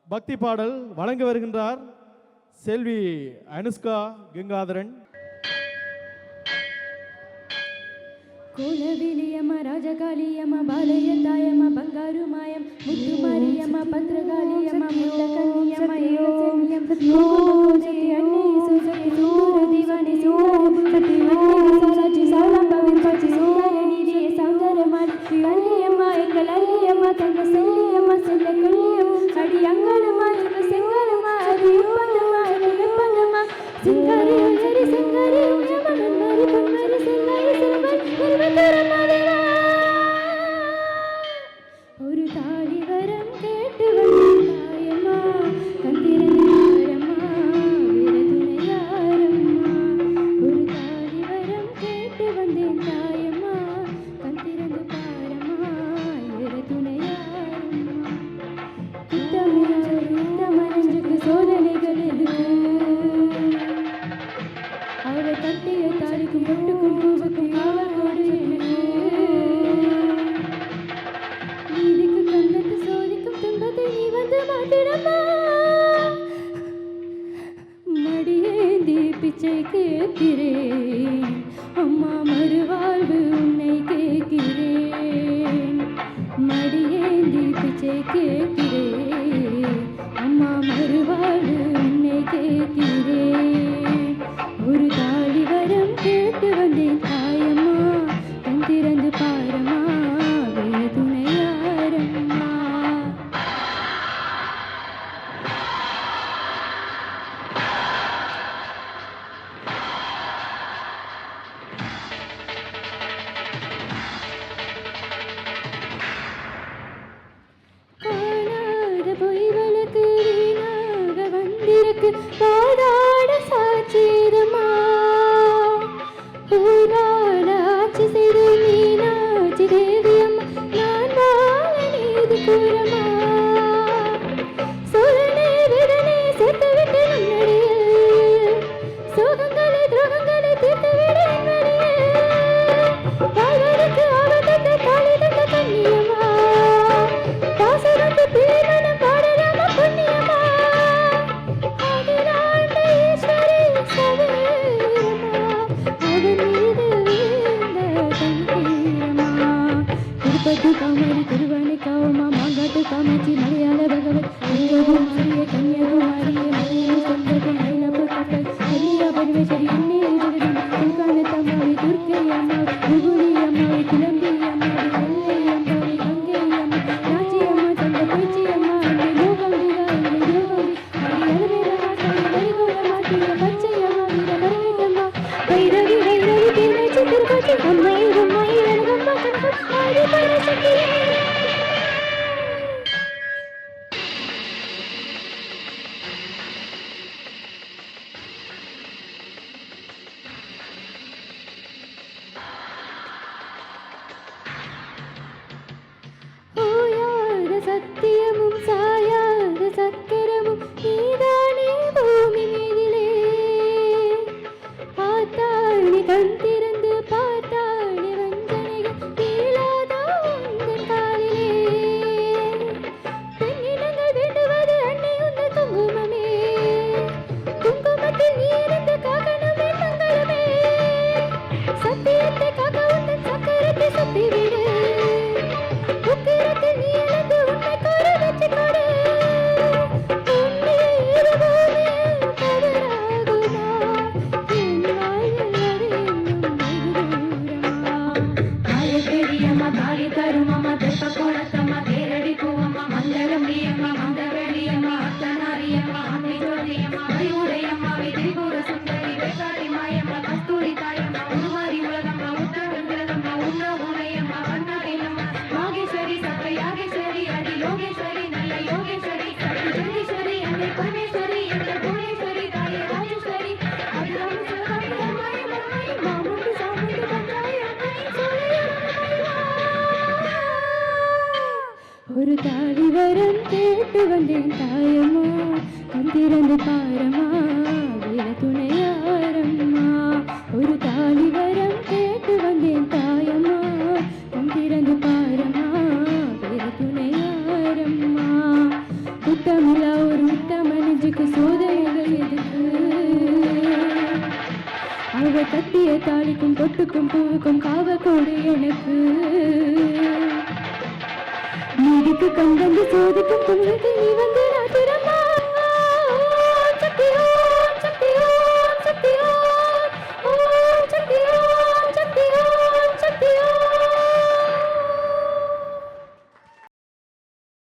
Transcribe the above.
பக்தி பாடல் வழங்க வருகின்றார் செல்வி அனுஷ்கா கங்காதரன். கோலவிலியம்ம ராஜகாளியம்ம பாலயந்தாயம்ம பங்காரு மாயம் முத்து மாரியம்ம பத்ரகாளியம்ம முத்தகன்னியம்ம ஏகசேமியம் சத்யோகோஜி அன்னை சுசகி சூர திவானி சூர சத்தி அன்னை விசாலாச்சி சாலாம்ப விருப்பாச்சி சுந்தரணி ரே சௌந்தரமாலி அன்னியம்ம எங்கள் அன்னியம்ம தங்க செல்லியம்ம செல்ல கள்ளியம் அடி அங்கனம்மா எங்க செங்கலம்மா அது இப்பந்தம்மா எங்க எப்பந்தம்மா சிங்காரி அஞ்சரி சிங்காரி மன்னரி பொன்னரி செல்லாரி சிறுவர் ஒரு தாலி வரம் கேட்டு வந்தாயம்மா கந்திரம்மா வேற துணையாரம்மா ஒரு தாலி வரம் கேட்டு வந்தேன் தாயம்மா கந்திரந்து பாரம்மா வேற துணையாரம்மா இந்த மனசுக்கு சோதனைகள் எதுக்கு அவரை கட்டிய தாலிக்கும் பொட்டுக்கும் பூவுக்கும் காவலோடு நீதிக்கு கண்ணத்து சோதிக்கும் துன்பத்தை நீ வந்து மாத்திடம்மா மடியேந்தி பிச்சை கேட்கிறேன் அம்மா மறுவாழ்வு உன்னை கேட்கிறேன் மடியேந்தி பிச்சை கேட்கிறேன் அம்மா மறுவாழ்வு உன்னை கேட்கிறேன் ஒரு தாலி வரம் கேட்டு வந்தேன் தாயம்மா கண் திறந்து பாரம்மா வேற துணையாரம்மா காணாத பொய் வழக்கு வீணாக வந்திருக்கு பாடாட சாட்சியதம்மா ஊராட ஆட்சி செய்து மீனாட்சி தேவியம்மா நான் வாழ நீதி கூறமா சோழனே விடனே சேர்த்து விட்டு நன்னடியில் சோகங்களை துரோகங்களை தீர்த்து விட வாழ்வதற்கு ஆபத்தந்த தாலி தந்த கண்ணியம்மா பாசரத்து பிள்ளைமனம் பாடலாமா புண்ணியம்மா அதிராண்ட ஈஸ்வரி சவேரம்மா அவன் மீது வீழ்ந்த கண்ணீரம்மா திருப்பதி காமரி திருவாணி காவமா மாங்காட்டு காமாட்சி மலையாள பகவத் கன்னியாகுமாரியே கன்னியாகுமாரியே மலையில செல்வகம் மயிலப்பு கப்பல் கன்னியா பரிவேஸ்வரி அன்னை ஜெகதம் துர்கானத்தம்மாவி துர்க்கை அம்மாவி குகுலி அம்மாவி கிளம்பி அம்மாவி வெள்ளை அம்மாவி கங்கை அம்மா நாச்சி அம்மா தந்த பேச்சி அம்மா அன்னை லோகம்பிகா அன்னை லோகம்பி அடி அலமேல மாட்டாய் மணிகோல மாட்டிய பச்சை அம்மா வீர வரவேட்டம்மா வைரவி வைரவி தேனாச்சி திருப்பாச்சி அம்மை அம்மை அழகம்மா கனகம் ஆடி பரசக்தி ஓயாத சத்தியமும் சாயாத சக்கரமும் நீதானே பூமி மீதிலே பார்த்தாளி கண் திறந்து பார்த்தாளி வஞ்சனைகள் வீழாதா உந்தன் காலிலே பெண்ணினங்கள் வேண்டுவது அன்னை உந்த குங்குமமே குங்குமத்தில் நீ இருந்து காக்கணும் எண்ணங்களுமே சத்தியத்தை காக்க உந்தன் சக்கரத்தை சுத்தி விடு உக்கிரத்தில் நீ எழுந்து உன்னை கோர வச்சு கொடு உன்னை இருபோதில் தவறாகுமா என் வாழ்வில் அது இன்னும் வெகு தூரமா தாயை பெரியம்மா தாயை தருமம்மா தெப்ப குளத்தம்மா தேரடி பூவம்மா மந்தரம் நீயம்மா மந்தவெளியம்மா அர்த்தநாரியம்மா அன்னை ஜோதியம்மா மயூரையம்மா திரிபுர சுந்தரி வெக்காரி மாயம்மா கஸ்தூரி தாயம்மா உருவாரி உலகம்மா உத்தரவிரதம்மா உண்ண உனையம்மா வண்ணாயிலம்மா மாகேஸ்வரி சத்ய யாகேஸ்வரி அடி யோகேஸ்வரி நல்ல யோகேஸ்வரி சக்தி ஜெகதீஸ்வரி அன்னை பரமேஸ்வரி எங்கள் புவனேஸ்வரி தாயே ராஜேஸ்வரி அதிராம சிவகாமி அம்மாய் அம்மாய் மாமுண்டு சாமுண்டு பஞ்சாய் அம்மாய் ஒரு தாலி வரம் கேட்டு வந்தேன் தாயம்மா கண் திறந்து பாரம்மா வேற துணையாரம்மா ஒரு தாலி வரம் கேட்டு வந்தேன் தாயம்மா கண் திறந்து பாரம்மா வேற துணையாரம்மா அவ கட்டிய தாலிக்கும் பொட்டுக்கும் பூவுக்கும் காவ கொடு எனக்கு நீதிக்கு கண் வந்து சோதிக்கும் பொழுது நீ வந்து